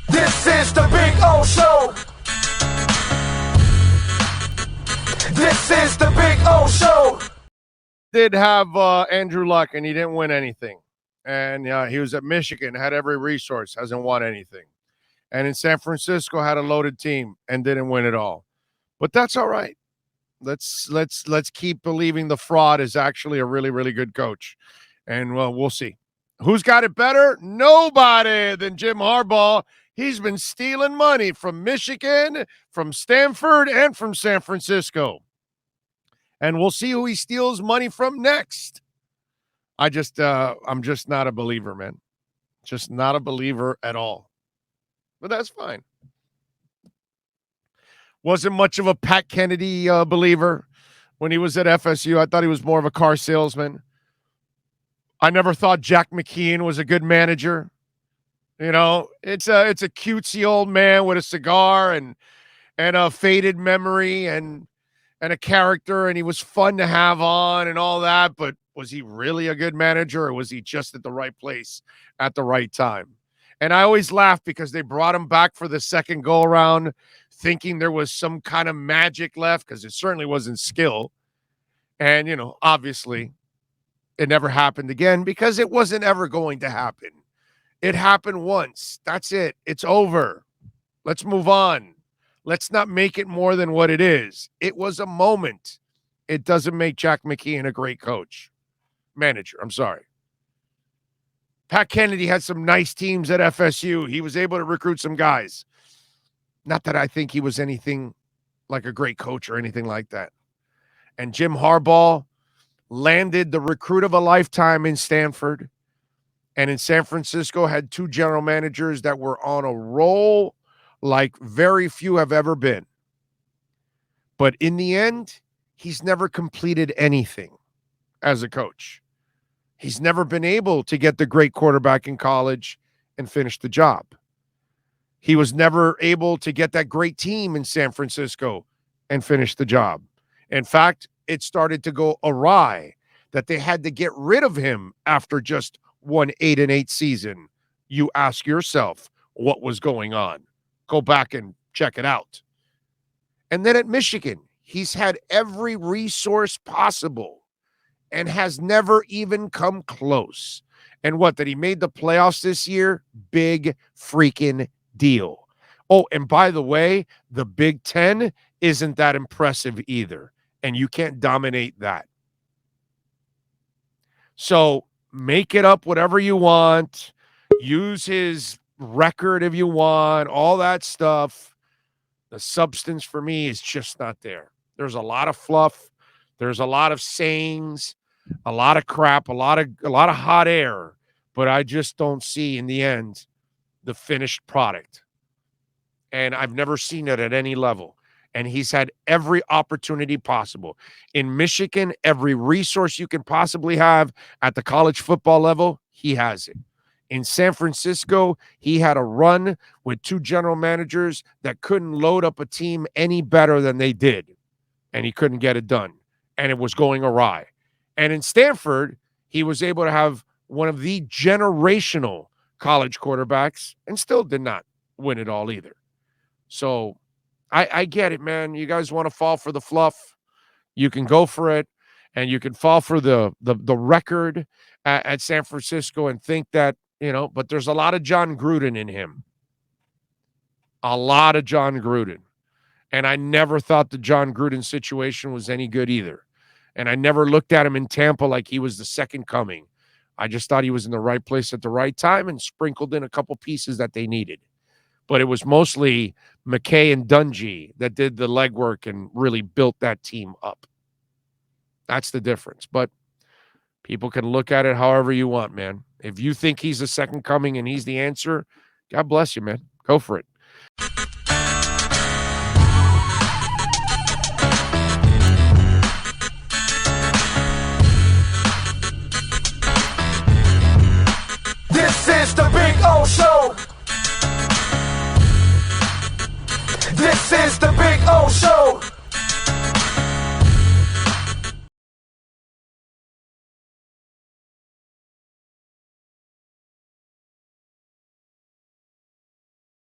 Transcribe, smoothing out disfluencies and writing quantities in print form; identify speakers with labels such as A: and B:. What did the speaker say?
A: This is the Big O Show. This is the Big O Show.
B: Did have Andrew Luck, and he didn't win anything. And he was at Michigan, had every resource, hasn't won anything. And in San Francisco, had a loaded team and didn't win it all. But that's all right. Let's keep believing the fraud is actually a really, really good coach. And well, we'll see. Who's got it better? Nobody than Jim Harbaugh. He's been stealing money from Michigan, from Stanford, and from San Francisco. And we'll see who he steals money from next. I'm just not a believer, man. Just not a believer at all. But that's fine. Wasn't much of a Pat Kennedy believer when he was at FSU. I thought he was more of a car salesman. I never thought Jack McKeon was a good manager. You know, it's a cutesy old man with a cigar and a faded memory and a character, and he was fun to have on and all that, but was he really a good manager, or was he just at the right place at the right time? And I always laugh because they brought him back for the second go-around thinking there was some kind of magic left, because it certainly wasn't skill. And, you know, obviously it never happened again because it wasn't ever going to happen. It happened once. That's it. It's over. Let's move on. Let's not make it more than what it is. It was a moment. It doesn't make Jack McKeon a great manager. I'm sorry. Pat Kennedy had some nice teams at FSU. He was able to recruit some guys. Not that I think he was anything like a great coach or anything like that. And Jim Harbaugh landed the recruit of a lifetime in Stanford. And in San Francisco had two general managers that were on a roll like very few have ever been. But in the end, he's never completed anything as a coach. He's never been able to get the great quarterback in college and finish the job. He was never able to get that great team in San Francisco and finish the job. In fact, it started to go awry that they had to get rid of him after just one 8-8 season. You ask yourself what was going on. Go back and check it out. And then at Michigan, he's had every resource possible and has never even come close. And what, that he made the playoffs this year? Big freaking deal. Oh, and by the way, the Big Ten isn't that impressive either. And you can't dominate that. So make it up whatever you want. Use his record if you want, all that stuff. The substance for me is just not there. There's a lot of fluff. There's a lot of sayings, a lot of crap, a lot of hot air, but I just don't see in the end the finished product. And I've never seen it at any level. And he's had every opportunity possible. In Michigan, every resource you can possibly have at the college football level, he has it. In San Francisco, he had a run with two general managers that couldn't load up a team any better than they did. And he couldn't get it done. And it was going awry. And in Stanford, he was able to have one of the generational college quarterbacks and still did not win it all either. So I get it, man. You guys want to fall for the fluff. You can go for it. And you can fall for the record at San Francisco and think that, you know, but there's a lot of John Gruden in him. A lot of John Gruden. And I never thought the John Gruden situation was any good either. And I never looked at him in Tampa like he was the second coming. I just thought he was in the right place at the right time and sprinkled in a couple pieces that they needed. But it was mostly McKay and Dungy that did the legwork and really built that team up. That's the difference. But people can look at it however you want, man. If you think he's the second coming and he's the answer, God bless you, man. Go for it.
A: This is the Big O Show. This is the Big O Show.